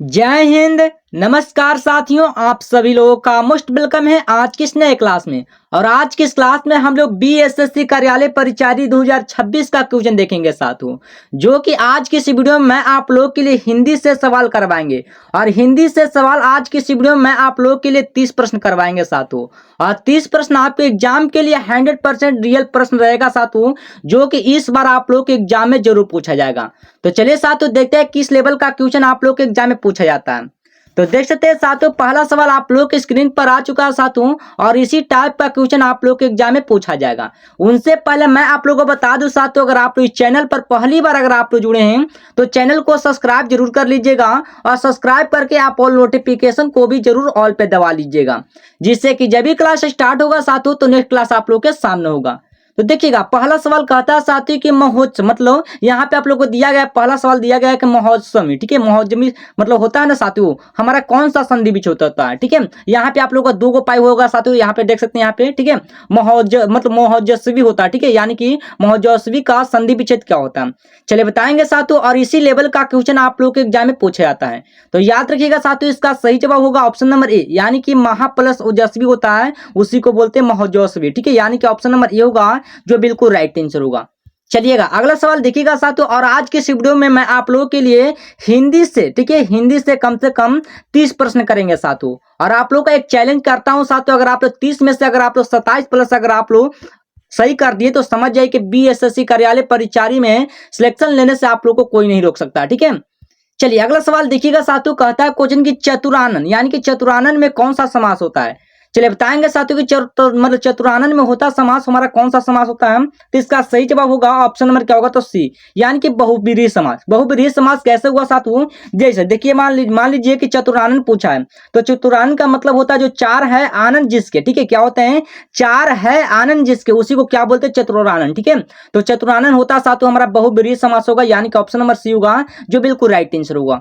जय हिंद। नमस्कार साथियों, आप सभी लोगों का मोस्ट वेलकम है आज की इस नए क्लास में। और आज की इस क्लास में हम लोग बीएसएससी कार्यालय परिचारी 2026 का क्वेश्चन देखेंगे साथियों, जो कि आज की इस वीडियो में मैं आप लोगों के लिए हिंदी से सवाल करवाएंगे। और हिंदी से सवाल आज की इस वीडियो में मैं आप लोगों के लिए 30 प्रश्न करवाएंगे साथियों। और 30 प्रश्न आपके एग्जाम के लिए 100% रियल प्रश्न रहेगा साथियों, जो कि इस बार आप लोग के एग्जाम में जरूर पूछा जाएगा। तो चलिए साथियों देखते हैं किस लेवल का क्वेश्चन आप लोग के एग्जाम में पूछा जाता है। तो देख सकते हैं साथियों, पहला सवाल आप लोग के स्क्रीन पर आ चुका है साथियों, और इसी टाइप का क्वेश्चन आप लोग के एग्जाम में पूछा जाएगा। उनसे पहले मैं आप लोगों को बता दूं साथियों, अगर आप लोग इस चैनल पर पहली बार अगर आप लोग जुड़े हैं तो चैनल को सब्सक्राइब जरूर कर लीजिएगा, और सब्सक्राइब करके आप ऑल नोटिफिकेशन को भी जरूर ऑल पे दबा लीजिएगा, जिससे कि जब भी क्लास स्टार्ट होगा साथियों तो नेक्स्ट क्लास आप लोग के सामने होगा। तो देखिएगा, पहला सवाल कहता है साथियों कि महोत्सव, मतलब यहाँ पे आप लोग को दिया गया, पहला सवाल दिया गया है कि महोत्सव में, ठीक है, महोत्सव मतलब होता है ना साथियों, हमारा कौन सा संधि विच्छेद होता है, ठीक है। यहाँ पे आप लोग का दो को पाई होगा साथियों, यहाँ पे देख सकते हैं यहाँ पे, ठीक है, मतलब महोत्सवी होता है, ठीक है, यानी कि महोत्सवी का संधि विच्छेद क्या होता है, चलिए बताएंगे साथियों। और इसी लेवल का क्वेश्चन आप लोग के एग्जाम में पूछा जाता है। तो याद रखिएगा साथियों, इसका सही जवाब होगा ऑप्शन नंबर ए, यानी कि महा प्लस ओजस्वी होता है उसी को बोलते हैं महोत्सवी, ठीक है, यानी कि ऑप्शन नंबर ए होगा जो बिल्कुल राइट आंसर होगा। चलिएगा अगला सवाल देखिएगा साथियों, और आज के इस वीडियो में मैं आप लोगों के लिए हिंदी से, ठीक है, हिंदी से कम 30 प्रश्न करेंगे साथियों। और आप लोग का एक चैलेंज करता हूं साथियों, अगर आप लोग 30 में से अगर आप लोग 27 प्लस अगर आप लोग सही कर दिए तो समझ जाइए कि बीएसएससी कार्यालय परिचारी में सिलेक्शन लेने से आप लोग को कोई नहीं रोक सकता, ठीक है। चलिए अगला सवाल देखिएगा साथियों, कहता है क्वेश्चन की चतुरानन, यानी कि चतुरानन में कौन सा समास होता है। चलिए बताएंगे साथियों कि मतलब चतुरानन में होता समास हमारा कौन सा समास होता है। तो इसका सही जवाब होगा ऑप्शन नंबर क्या होगा, तो सी, यानी कि बहुब्रीहि समास। बहुब्रीहि समास कैसे हुआ साथियों, जैसे देखिए मान लीजिए कि चतुरानन पूछा है, तो चतुरानन का मतलब होता है जो चार है आनंद जिसके, ठीक है, क्या होते हैं, चार है आनंद जिसके, उसी को क्या बोलते हैं, चतुरानन, ठीक है। तो चतुरानन होता साथियों हमारा बहुब्रीहि समास होगा, यानी कि ऑप्शन नंबर सी होगा जो बिल्कुल राइट आंसर होगा।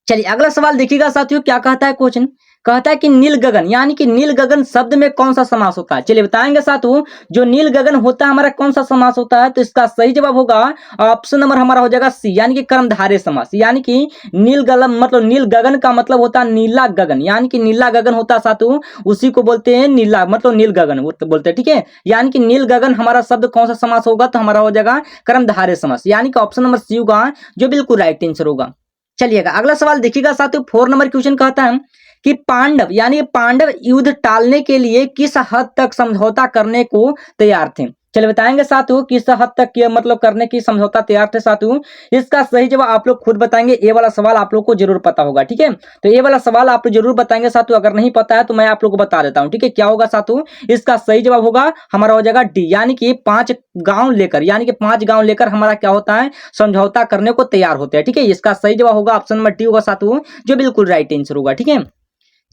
चलिए अगला सवाल देखिएगा साथियों, क्या कहता है क्वेश्चन, कहता है कि नील गगन, यानी कि नील गगन शब्द में कौन सा समास होता है। चलिए बताएंगे साथियों, जो नील गगन होता है हमारा कौन सा समास होता है। तो इसका सही जवाब होगा ऑप्शन नंबर हमारा हो जाएगा सी, यानी कि कर्मधारय समास। यानी कि नील गगन मतलब नील गगन का मतलब होता है नीला गगन, यानी कि नीला गगन होता है साथियों उसी को बोलते हैं नीला, मतलब नील गगन बोलते हैं, ठीक है। यानी कि नील गगन हमारा शब्द कौन सा समास होगा, तो हमारा हो जाएगा कर्मधारय समास, यानी कि ऑप्शन नंबर सी होगा जो बिल्कुल राइट आंसर होगा। चलिएगा अगला सवाल देखिएगा साथियों, 4 नंबर क्वेश्चन कहता है कि पांडव, यानी पांडव युद्ध टालने के लिए किस हद तक समझौता करने को तैयार थे। चलिए बताएंगे साथियों किस हद तक ये मतलब करने की समझौता तैयार थे साथियों। इसका सही जवाब आप लोग खुद बताएंगे, ये वाला सवाल आप लोग को जरूर पता होगा, ठीक है। तो ये वाला सवाल आप लोग जरूर बताएंगे साथियों, अगर नहीं पता है तो मैं आप लोग को बता देता हूं, ठीक है। क्या होगा साथियों, इसका सही जवाब होगा हमारा हो जाएगा डी, यानी कि 5 गांव लेकर, यानी कि 5 गांव लेकर हमारा क्या होता है, समझौता करने को तैयार होते हैं, ठीक है। इसका सही जवाब होगा ऑप्शन नंबर डी होगा साथियों जो बिल्कुल राइट आंसर होगा, ठीक है।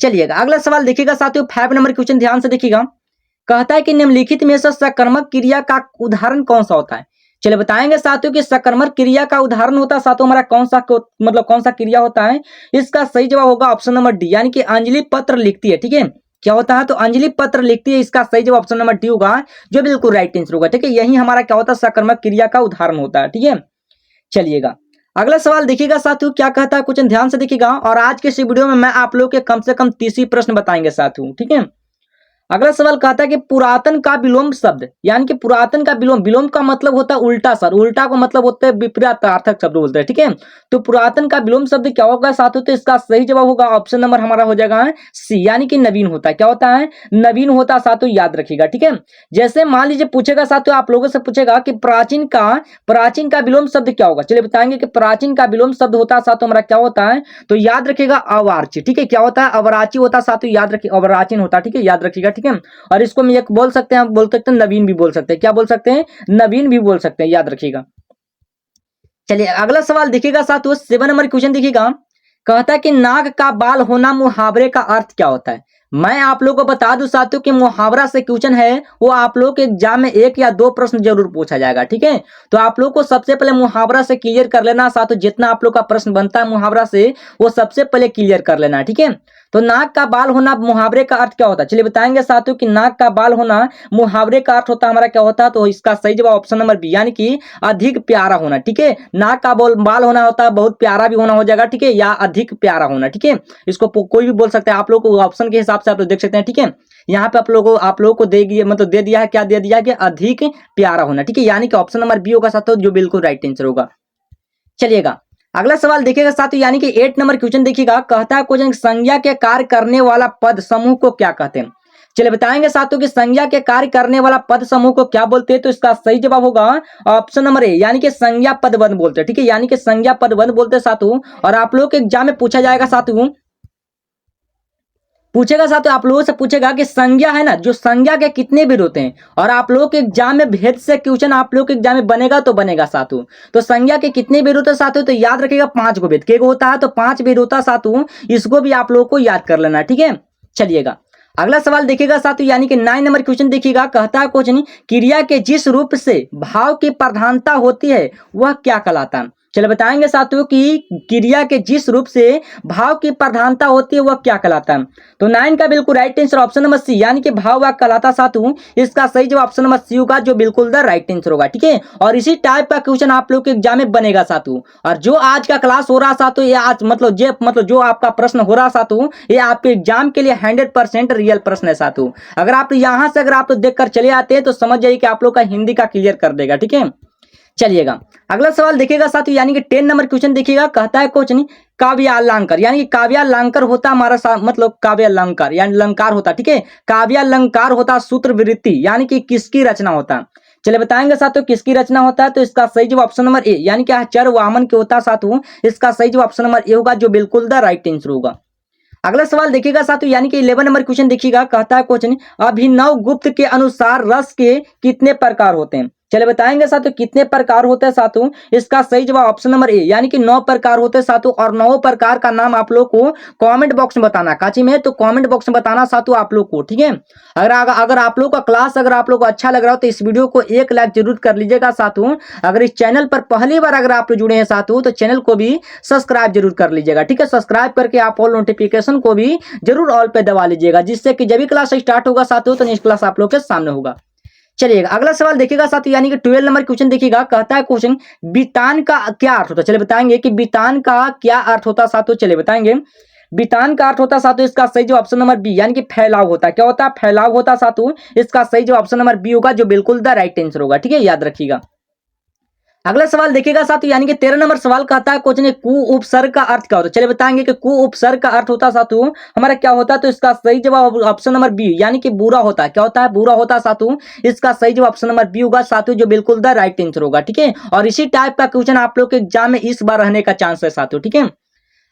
चलिएगा अगला सवाल देखिएगा साथियों, 5 नंबर क्वेश्चन ध्यान से देखिएगा, कहता है कि निम्नलिखित में से सकर्मक क्रिया का उदाहरण कौन सा होता है। चलिए बताएंगे साथियों कि सकर्मक क्रिया का उदाहरण होता है साथियों हमारा मतलब कौन सा क्रिया होता है। इसका सही जवाब होगा ऑप्शन नंबर डी, यानी कि अंजलि पत्र लिखती है, ठीक है। क्या होता है, तो अंजलि पत्र लिखती है, इसका सही जवाब ऑप्शन नंबर डी होगा जो बिल्कुल राइट आंसर होगा, ठीक है। यही हमारा क्या होता है, सकर्मक क्रिया का उदाहरण होता है, ठीक है। चलिएगा अगला सवाल देखिएगा साथियों, क्या कहता है क्वेश्चन ध्यान से देखिएगा, और आज के इस वीडियो में मैं आप लोग के कम से कम 30 ही प्रश्न बताएंगे साथियों, ठीक है। अगला सवाल कहता है कि पुरातन का विलोम शब्द, यानी कि पुरातन का विलोम, विलोम का मतलब होता है उल्टा सर, उल्टा को मतलब होता है विपरीतार्थक शब्द बोलते हैं, ठीक है। तो पुरातन का विलोम शब्द क्या होगा साथियों, तो इसका सही जवाब होगा ऑप्शन नंबर हमारा हो जाएगा सी, यानी कि नवीन होता है। क्या होता है, नवीन होता है साथियों, याद रखिएगा, ठीक है। जैसे मान लीजिए पूछेगा साथियों, आप लोगों से पूछेगा कि प्राचीन का विलोम शब्द क्या होगा। चलिए बताएंगे कि प्राचीन का विलोम शब्द होता है साथियों हमारा क्या होता है, तो याद रखिएगा अवार्ची, ठीक है। क्या होता है, अवराची होता है साथियों, याद रखिए अवराचीन होता है, ठीक है, याद रखिएगा, ठीक है। और इसको हम एक बोल सकते हैं, हम बोल सकते हैं नवीन भी बोल सकते हैं, क्या बोल सकते हैं, नवीन भी बोल सकते हैं, याद रखिएगा। चलिए अगला सवाल देखिएगा साथियों, 7 नंबर क्वेश्चन देखिएगा, कहता है कि नाग का बाल होना मुहावरे का अर्थ क्या होता है। मैं आप लोगों को बता दूं साथियों कि मुहावरा से क्वेश्चन है वो आप लोग के एग्जाम में 1 या 2 प्रश्न जरूर पूछा जाएगा, ठीक है। तो आप लोग को सबसे पहले मुहावरा से क्लियर कर लेना साथियों, जितना आप लोग का प्रश्न बनता है मुहावरा से वो सबसे पहले क्लियर कर लेना, ठीक है। तो नाक का बाल होना मुहावरे का अर्थ क्या होता है? चलिए बताएंगे साथियों कि नाक का बाल होना मुहावरे का अर्थ होता है हमारा क्या होता है? तो इसका सही जवाब ऑप्शन नंबर बी, यानी कि अधिक प्यारा होना। ठीक है, नाक का बाल होना होता है बहुत प्यारा भी होना हो जाएगा। ठीक है, या अधिक प्यारा होना। ठीक है, इसको कोई भी बोल सकता है, आप लोग को ऑप्शन के हिसाब से आप लोग देख सकते हैं। ठीक है, यहाँ पे आप लोगों को दे मतलब दे दिया है, क्या दे दिया है कि अधिक प्यारा होना। ठीक है, यानी कि ऑप्शन नंबर बी होगा साथियों, जो बिल्कुल राइट आंसर होगा। चलिएगा अगला सवाल देखिएगा साथियों, यानी कि 8 नंबर क्वेश्चन देखिएगा। कहता है क्वेश्चन, संज्ञा के कार्य करने वाला पद समूह को क्या कहते हैं? चलिए बताएंगे साथियों कि संज्ञा के कार्य करने वाला पद समूह को क्या बोलते हैं? तो इसका सही जवाब होगा ऑप्शन नंबर ए, यानी कि संज्ञा पदबंध बोलते हैं। ठीक है, यानी कि संज्ञा पदबंध बोलते हैं साथियों। और आप लोग के एग्जाम में पूछा जाएगा साथियों, आप लोगों से पूछेगा कि संज्ञा है ना, जो संज्ञा के कितने भेद होते हैं। और आप लोगों के एग्जाम में भेद से क्वेश्चन आप लोग के एग्जाम में बनेगा तो बनेगा साथियों। तो संज्ञा के कितने भेद होते हैं साथियों? तो याद रखिएगा 5 को भेद के होता है, तो 5 भेद होता है साथियों। इसको भी आप लोगों को याद कर लेना। ठीक है, चलिएगा अगला सवाल देखिएगा साथियों, यानी कि 9 नंबर क्वेश्चन देखिएगा। कहता है क्वेश्चन, क्रिया के जिस रूप से भाव की प्रधानता होती है वह क्या कहलाता है? चलो बताएंगे साथियों कि क्रिया के जिस रूप से भाव की प्रधानता होती है वह क्या कहलाता है? तो 9 का बिल्कुल right answer option number C, यानी कि भाव वाक्य कहलाता साथियों। इसका सही जवाब ऑप्शन नंबर सी होगा, जो बिल्कुल द राइट आंसर होगा। ठीक है, और इसी टाइप का क्वेश्चन आप लोग के एग्जाम में बनेगा साथियों। और जो आज का क्लास हो रहा साथियों, ये आज मतलब जो आपका प्रश्न हो रहा साथियों, ये आपके एग्जाम के लिए 100% रियल प्रश्न है साथियों। अगर आप यहाँ से देखकर चले आते हैं तो समझ जाइए कि आप लोग का हिंदी का क्लियर कर देगा। ठीक है, चलिएगा अगला सवाल देखिएगा साथियों, यानी कि 10 नंबर क्वेश्चन देखिएगा। कहता है क्वेश्चन, काव्यालंकार, यानी कि काव्यालंकार होता हमारा मतलब काव्यालंकार यानी अलंकार होता। ठीक है, काव्यालंकार होता सूत्रवृत्ति, यानी कि किसकी रचना होता? चलिए बताएंगे साथियों किसकी रचना होता है। तो इसका सही जवाब ऑप्शन नंबर ए, यानी कि आचार्य वामन के होता साथियों। इसका सही जवाब ऑप्शन नंबर ए होगा, जो बिल्कुल द राइट आंसर होगा। अगला सवाल देखिएगा साथियों, यानी कि 11 नंबर क्वेश्चन देखिएगा। कहता है क्वेश्चन, अभिनव गुप्त के अनुसार रस के कितने प्रकार होते हैं? चलिए बताएंगे साथियों कितने प्रकार होते हैं साथियों। इसका सही जवाब ऑप्शन नंबर ए, यानी कि 9 प्रकार होते हैं साथियों। और 9 प्रकार का नाम आप लोग को कमेंट बॉक्स में बताना, काची में तो कमेंट बॉक्स में बताना साथियों आप लोग को। ठीक है, अगर आप लोग का क्लास अगर आप लोग को अच्छा लग रहा हो तो इस वीडियो को 1 लाइक जरूर कर लीजिएगा साथियों। अगर इस चैनल पर पहली बार अगर आप लोग जुड़े हैं साथियों, तो चैनल को भी सब्सक्राइब जरूर कर लीजिएगा। ठीक है, सब्सक्राइब करके आप ऑल नोटिफिकेशन को भी जरूर ऑल पे दबा लीजिएगा, जिससे कि जब भी क्लास स्टार्ट होगा साथियों तो नेक्स्ट क्लास आप लोग के सामने होगा। चलिएगा अगला सवाल देखिएगा साथियों, यानी कि 12 नंबर क्वेश्चन देखिएगा। कहता है क्वेश्चन, वितान का क्या अर्थ होता है? चलिए बताएंगे कि वितान का क्या अर्थ होता है साथियों। चलिए बताएंगे वितान का अर्थ होता है साथियों। इसका सही जवाब ऑप्शन नंबर बी, यानी कि फैलाव होता है। क्या होता है? फैलाव होता है साथियों। इसका सही जवाब ऑप्शन नंबर बी होगा, जो बिल्कुल द राइट आंसर होगा। ठीक है, याद रखिएगा। अगला सवाल देखिएगा साथियों, यानी कि 13 नंबर सवाल कहता है क्वेश्चन, कु उपसर्ग का अर्थ क्या होता है? चलिए बताएंगे कि कु उपसर्ग का अर्थ होता है साथियों हमारा क्या होता है। तो इसका सही जवाब ऑप्शन नंबर बी, यानी कि बुरा होता है। क्या होता है? बुरा होता है साथियों। इसका सही जवाब ऑप्शन नंबर बी होगा साथियों, जो बिल्कुल द राइट आंसर होगा। ठीक है, और इसी टाइप का क्वेश्चन आप लोग के एग्जाम में इस बार रहने का चांस है साथियों। ठीक है,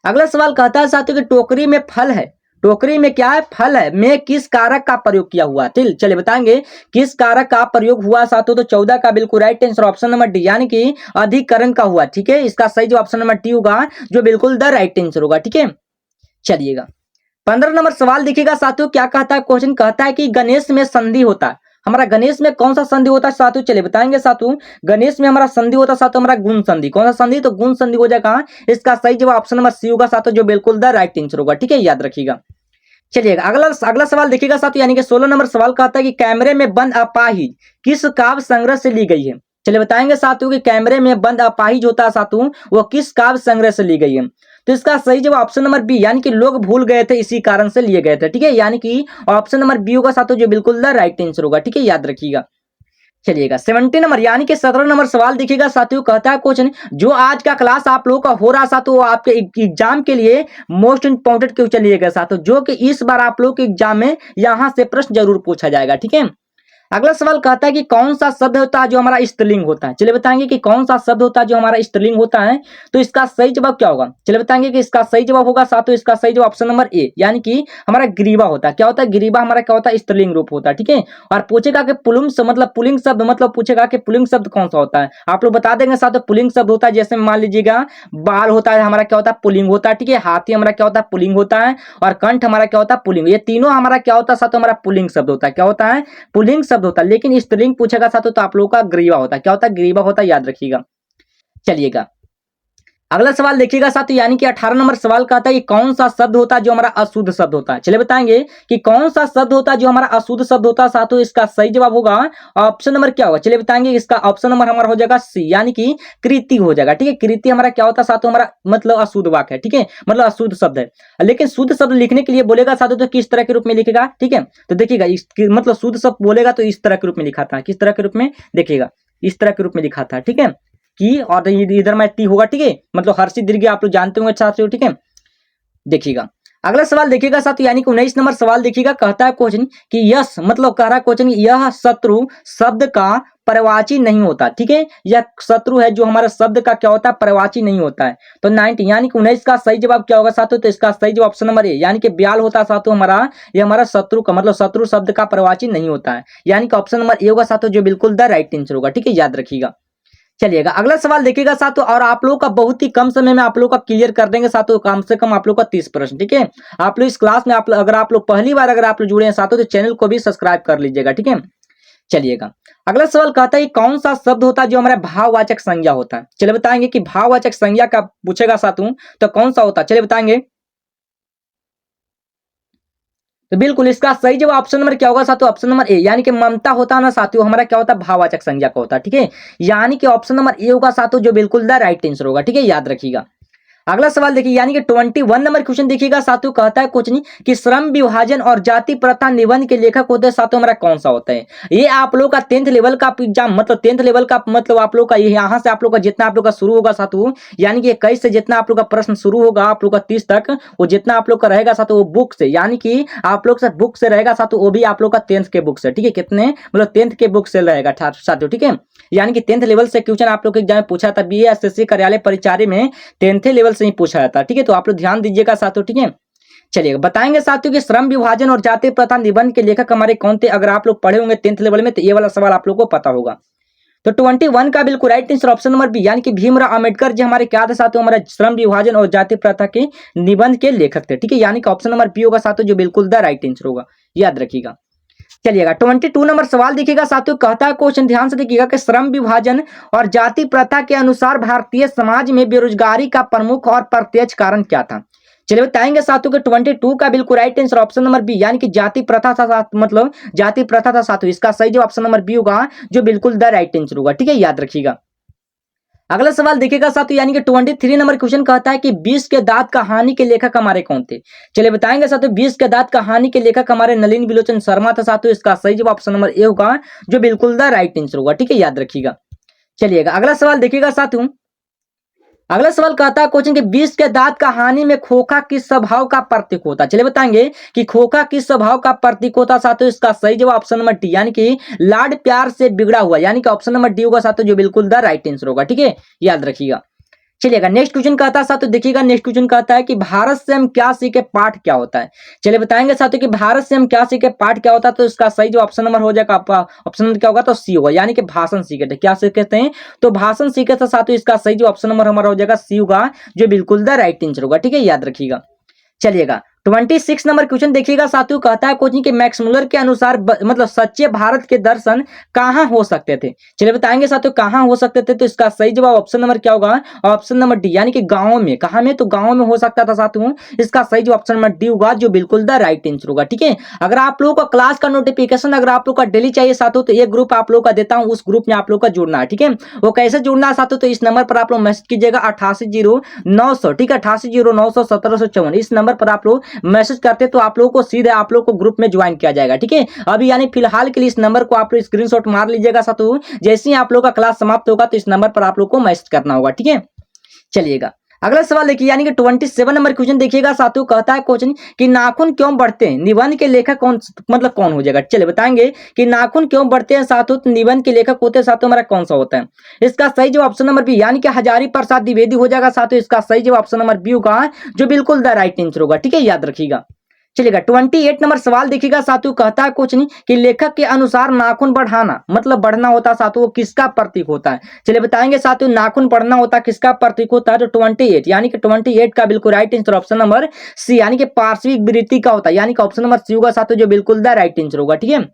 अगला सवाल कहता है साथियों कि टोकरी में फल है, टोकरी में क्या है? फल है, में किस कारक का प्रयोग किया हुआ? चलिए बताएंगे किस कारक का प्रयोग हुआ साथियों। तो 14 का बिल्कुल right answer option number D, यानी कि अधिकरण का हुआ। ठीक है, इसका सही जो ऑप्शन नंबर डी होगा, जो बिल्कुल द राइट आंसर होगा। ठीक है, चलिएगा 15 नंबर सवाल देखिएगा साथियों। क्या कहता है क्वेश्चन? कहता है कि गणेश में संधि होता है। हमारा गणेश में कौन सा संधि होता है साथियों? चलिए बताएंगे साथियों, गणेश में हमारा संधि होता है साथियों हमारा गुण संधि। कौन सा संधि? तो गुण संधि हो जाएगा। इसका सही जवाब ऑप्शन नंबर सी होगा साथियों, जो बिल्कुल द राइट आंसर होगा। ठीक है, याद रखिएगा। चलिएगा अगला सवाल देखिएगा साथियों, यानी कि 16 नंबर सवाल कहता है कि कैमरे में बंद अपाहिज किस काव्य संग्रह से ली गई है? चलिए बताएंगे साथियों कि कैमरे में बंद अपाहिज होता है साथियों, वो किस काव्य संग्रह से ली गई है? तो इसका सही जवाब ऑप्शन नंबर बी, यानी कि लोग भूल गए थे इसी कारण से लिए गए थे। ठीक है, यानी कि ऑप्शन नंबर बी होगा साथियों, जो बिल्कुल द राइट आंसर होगा। ठीक है, याद रखिएगा। चलिएगा 70 नंबर, यानी कि 17 नंबर सवाल देखिएगा साथियों। कहता है क्वेश्चन, जो आज का क्लास आप लोगों का हो रहा साथियों, वो आपके एग्जाम के लिए मोस्ट इंपॉर्टेंट क्वेश्चन लिए गए साथियों, जो कि इस बार आप लोग के एग्जाम में यहां से प्रश्न जरूर पूछा जाएगा। ठीक है, अगला सवाल कहता है कि कौन सा शब्द होता है जो हमारा स्त्रीलिंग होता है? चलिए बताएंगे कि कौन सा शब्द होता है जो हमारा स्त्रीलिंग होता है। तो इसका सही जवाब क्या होगा? चलिए बताएंगे कि इसका सही जवाब होगा साथियों, इसका सही जवाब ऑप्शन नंबर ए, यानी कि हमारा ग्रीवा होता है। क्या होता है? ग्रीवा हमारा क्या होता है? स्त्रीलिंग रूप होता है। ठीक है, और पूछेगा कि पुल्लिंग मतलब पुल्लिंग शब्द मतलब पूछेगा कि पुल्लिंग शब्द कौन सा होता है। आप लोग बता देंगे साथियों पुल्लिंग शब्द होता है, जैसे मान लीजिएगा बाल होता है हमारा क्या होता है? पुल्लिंग होता है। ठीक है, हाथी हमारा क्या होता है? पुल्लिंग होता है। और कंठ हमारा क्या होता है? पुल्लिंग। ये तीनों हमारा क्या होता है साथियों? हमारा पुल्लिंग शब्द होता है। क्या होता है? पुल्लिंग शब्द होता है। लेकिन स्त्रीलिंग पूछेगा साथियों तो आप लोगों का ग्रीवा होता है। क्या होता है? ग्रीवा होता है, याद रखिएगा। चलिएगा अगला सवाल देखिएगा साथियों, यानी कि 18 नंबर सवाल कहता है कि कौन सा शब्द होता है जो हमारा अशुद्ध शब्द होता है। चलिए बताएंगे कि कौन सा शब्द होता है जो हमारा अशुद्ध शब्द होता है साथियों। इसका सही जवाब होगा ऑप्शन नंबर क्या होगा, चलिए बताएंगे। इसका ऑप्शन नंबर हमारा हो जाएगा सी, यानी कि कृति हो जाएगा। ठीक है, कृति हमारा क्या होता है साथियों, हमारा मतलब अशुद्ध वाक्य है। ठीक है, मतलब अशुद्ध शब्द है। लेकिन शुद्ध शब्द लिखने के लिए बोलेगा साथियों तो किस तरह के रूप में लिखेगा। ठीक है, तो देखिएगा मतलब शुद्ध शब्द बोलेगा तो इस तरह के रूप में लिखा था। किस तरह के रूप में, देखिएगा इस तरह के रूप में लिखा था। ठीक है, की और इधर में टी होगा। ठीक है, मतलब हर्षित दीर्घ आप लोग जानते होंगे साथियों। ठीक है, देखिएगा अगला सवाल देखिएगा साथियों, यानी कि 19 नंबर सवाल देखिएगा। कहता है क्वेश्चन कि यस मतलब कह रहा है क्वेश्चन यह शत्रु शब्द का पर्यायवाची नहीं होता। ठीक है, यह शत्रु है जो हमारा शब्द का क्या होता है, पर्यायवाची नहीं होता है। तो 19 यानी कि 19 का सही जवाब क्या होगा साथियों, तो इसका सही जवाब ऑप्शन नंबर ए यानी कि ब्याल होता है साथियों हमारा। ये हमारा शत्रु का मतलब शत्रु शब्द का पर्यायवाची नहीं होता है, यानी कि ऑप्शन नंबर ए होगा साथियों, जो बिल्कुल द राइट आंसर होगा। ठीक है, याद रखिएगा। चलिएगा अगला सवाल देखिएगा साथियों, और आप लोगों का बहुत ही कम समय में आप लोगों का क्लियर कर देंगे साथियों, कम से कम आप लोग का 30 प्रश्न। ठीक है, आप लोग इस क्लास में अगर आप लोग पहली बार अगर आप लोग जुड़े हैं साथियों तो चैनल को भी सब्सक्राइब कर लीजिएगा। ठीक है, चलिएगा अगला सवाल कहता है कौन सा शब्द होता है जो हमारा भाववाचक संज्ञा होता है। चलिए बताएंगे कि भाववाचक संज्ञा का पूछेगा साथियों तो कौन सा होता है, चलिए बताएंगे। तो बिल्कुल इसका सही जवाब ऑप्शन नंबर क्या होगा साथियों, ऑप्शन नंबर ए यानी कि ममता होता है ना साथियों, हमारा क्या होता है भाववाचक संज्ञा का होता है। ठीक है, यानी कि ऑप्शन नंबर ए होगा साथियों, जो बिल्कुल द राइट आंसर होगा। ठीक है, याद रखिएगा। अगला सवाल देखिए, यानी कि 21 नंबर क्वेश्चन देखिएगा साथियों। कहता है क्वेश्चन कि श्रम विभाजन और जाति प्रथा निबंध के लेखक होते हैं साथियों, हमारा कौन सा होता है। ये आप लोग का 10th लेवल का एग्जाम मतलब 10th लेवल का मतलब आप लोग का यहाँ से आप लोग का जितना आप लोग का शुरू होगा साथियों, यानी कि 21 से जितना आप लोग का प्रश्न शुरू होगा आप लोग का 30 तक, वो जितना आप लोग का रहेगा साथियों वो बुक से, यानी कि आप लोग से बुक से रहेगा साथियों, वो भी आप लोग का 10th के बुक से। ठीक है, कितने मतलब 10th के बुक से रहेगा साथियों। ठीक है, यानी कि 10th लेवल से क्वेश्चन आप लोग के एग्जाम में पूछा था, BA कार्यालय परिचारी में 10th लेवल से ही पूछा जाता। ठीक है, तो आप लोग ध्यान दीजिएगा साथियों। ठीक है, चलिए बताएंगे साथियों कि श्रम विभाजन और जाति प्रथा निबंध के लेखक हमारे कौन थे। अगर आप लोग पढ़े होंगे 10th लेवल में तो ये वाला सवाल आप लोग को पता होगा। तो 21 का बिल्कुल right answer option number B, यानी कि भीमराव अंबेडकर जी हमारे क्या थे साथियों, हमारे श्रम विभाजन और जाति प्रथा के निबंध के लेखक थे। ठीक है, यानी कि ऑप्शन नंबर बी होगा साथियों, जो बिल्कुल द राइट आंसर होगा, याद रखिएगा। चलिएगा 22 नंबर सवाल देखिएगा साथियों। कहता है क्वेश्चन, ध्यान से देखिएगा कि श्रम विभाजन और जाति प्रथा के अनुसार भारतीय समाज में बेरोजगारी का प्रमुख और प्रत्यक्ष कारण क्या था। चलिए बताएंगे साथियों कि 22 का बिल्कुल right answer option number B, यानी कि जाति प्रथा था मतलब जाति प्रथा था साथियों। इसका सही जवाब ऑप्शन नंबर बी होगा, जो बिल्कुल द राइट आंसर होगा। ठीक है, याद रखिएगा। अगला सवाल देखिएगा साथियों, यानी कि 23 नंबर क्वेश्चन कहता है कि 20 के दांत कहानी के लेखक हमारे कौन थे। चलिए बताएंगे साथियों, 20 के दांत कहानी के लेखक हमारे नलिन बिलोचन शर्मा था साथियों। इसका सही जवाब ऑप्शन नंबर ए होगा, जो बिल्कुल द राइट आंसर होगा। ठीक है, याद रखिएगा। चलिएगा अगला सवाल देखिएगा साथियों। अगला सवाल कहता है क्वेश्चन कि 20 के दांत कहानी में खोखा किस स्वभाव का प्रतीक होता है। चलिए बताएंगे कि खोखा किस स्वभाव का प्रतीक होता है साथियों। इसका सही जवाब ऑप्शन नंबर डी, यानी कि लाड प्यार से बिगड़ा हुआ, यानी कि ऑप्शन नंबर डी होगा साथियों, जो बिल्कुल द राइट आंसर होगा। ठीक है, याद रखिएगा। चलिएगा नेक्स्ट क्वेश्चन कहता है साथियों, देखिएगा नेक्स्ट क्वेश्चन कहता है कि भारत से हम क्या सीखे पाठ क्या होता है। चलिए बताएंगे साथियों कि भारत से हम क्या सीखे पाठ क्या होता है। तो इसका सही जो ऑप्शन नंबर हो जाएगा, ऑप्शन नंबर क्या होगा, तो सी होगा, यानी कि भाषण सीखे थे। क्या सीखते हैं, तो भाषण सीखे थे साथियों। इसका सही जो ऑप्शन नंबर हमारा हो जाएगा सी होगा, जो बिल्कुल द राइट आंसर होगा। ठीक है, याद रखिएगा। चलिएगा 26 नंबर क्वेश्चन देखिएगा साथियों। कहता है क्वेश्चन कि मैक्स मुलर के अनुसार मतलब सच्चे भारत के दर्शन कहां हो सकते थे। चलिए बताएंगे साथियों कहां हो सकते थे। तो इसका सही जवाब ऑप्शन नंबर क्या होगा, ऑप्शन नंबर डी, यानी कि गांवों में। कहां में, तो गांवों में हो सकता था साथियों। इसका सही जो ऑप्शन नंबर डी होगा, जो बिल्कुल द राइट आंसर होगा। ठीक है, अगर आप लोगों का क्लास का नोटिफिकेशन अगर आप लोग का डेली चाहिए साथियों, तो एक ग्रुप आप लोग का देता हूं, उस ग्रुप में आप लोग का जुड़ना है। ठीक है, वो कैसे जुड़ना है साथियों, तो इस नंबर पर आप लोग मैसेज कीजिएगा 880900। ठीक है, 880900 इस नंबर पर आप लोग मैसेज करते तो आप लोगों को सीधे आप लोग को ग्रुप में ज्वाइन किया जाएगा। ठीक है, अभी यानी फिलहाल के लिए इस नंबर को आप लोग स्क्रीनशॉट मार लीजिएगा साथियों। जैसे ही आप लोग का क्लास समाप्त होगा तो इस नंबर पर आप लोग को मैसेज करना होगा। ठीक है, चलिएगा अगला सवाल देखिए, यानी कि 27 नंबर क्वेश्चन देखिएगा साथियों। कहता है क्वेश्चन कि नाखून क्यों बढ़ते हैं, निबंध के लेखक कौन मतलब कौन हो जाएगा। चलिए बताएंगे कि नाखून क्यों बढ़ते हैं साथियों, तो निबंध के लेखक होते हैं साथियों हमारा कौन सा होता है। इसका सही जवाब ऑप्शन नंबर बी, यानी कि हजारी प्रसाद द्विवेदी हो जाएगा साथियों। इसका सही जवाब ऑप्शन नंबर बी होगा, जो बिल्कुल द राइट आंसर होगा। ठीक है, याद रखिएगा। चलिएगा 28 नंबर सवाल देखिएगा साथियों। कहता है क्वेश्चन कि लेखक के अनुसार नाखून बढ़ाना मतलब बढ़ना होता है साथियों, वो किसका प्रतीक होता है। चलिए बताएंगे साथियों, नाखून बढ़ना होता है किसका प्रतीक होता है, तो 28 यानी कि 28 का बिल्कुल right answer option number C, यानी कि पार्श्विक वृत्ति का होता है, यानी कि ऑप्शन नंबर सी होगा साथियों, जो बिल्कुल द राइट आंसर होगा। ठीक है,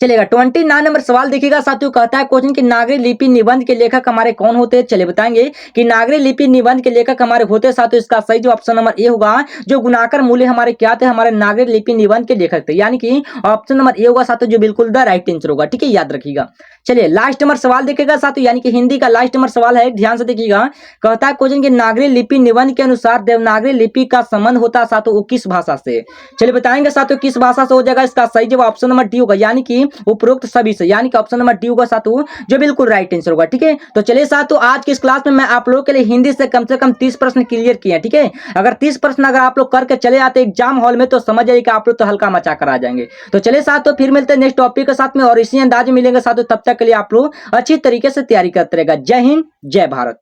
चलेगा 29 नंबर सवाल देखिएगा साथियों, कहता है क्वेश्चन कि नागरी लिपि निबंध के लेखक हमारे कौन होते हैं। चलिए बताएंगे कि नागरी लिपि निबंध के लेखक हमारे होते हैं साथियों, इसका सही जो ऑप्शन नंबर ए होगा, जो गुणाकर मूल्य हमारे क्या थे, हमारे नागरी लिपि निबंध के लेखक थे, यानी कि ऑप्शन नंबर ए होगा साथियों, जो बिल्कुल द राइट आंसर होगा। ठीक है, याद रखिएगा। चलिए लास्ट नंबर सवाल देखिएगा साथियों, यानी कि हिंदी का लास्ट नंबर सवाल है, ध्यान से देखिएगा। कहता है क्वेश्चन कि नागरी लिपि निबंध के अनुसार देवनागरी लिपि का संबंध होता है साथियों वो किस भाषा से। चलिए बताएंगे साथियों किस भाषा से हो जाएगा, इसका सही जवाब ऑप्शन नंबर डी होगा, यानी कि उपरोक्त सभी से, यानी कि ऑप्शन नंबर डी होगा साथियों, जो बिल्कुल राइट आंसर होगा। ठीक है, तो चलिए साथियों आज की इस क्लास में मैं आप लोगों के लिए हिंदी से कम 30 प्रश्न क्लियर किए हैं। ठीक है, अगर 30 प्रश्न अगर आप लोग करके चले आते एग्जाम हॉल में तो समझ जाइए कि आप लोग तो हल्का मचा कर आ जाएंगे। तो चलिए साथियों फिर मिलते हैं नेक्स्ट टॉपिक के साथ में और इसी अंदाज में मिलेंगे साथियों, तब तक के लिए आप लोग अच्छी तरीके से तैयारी करते रहेगा। जय हिंद, जय भारत।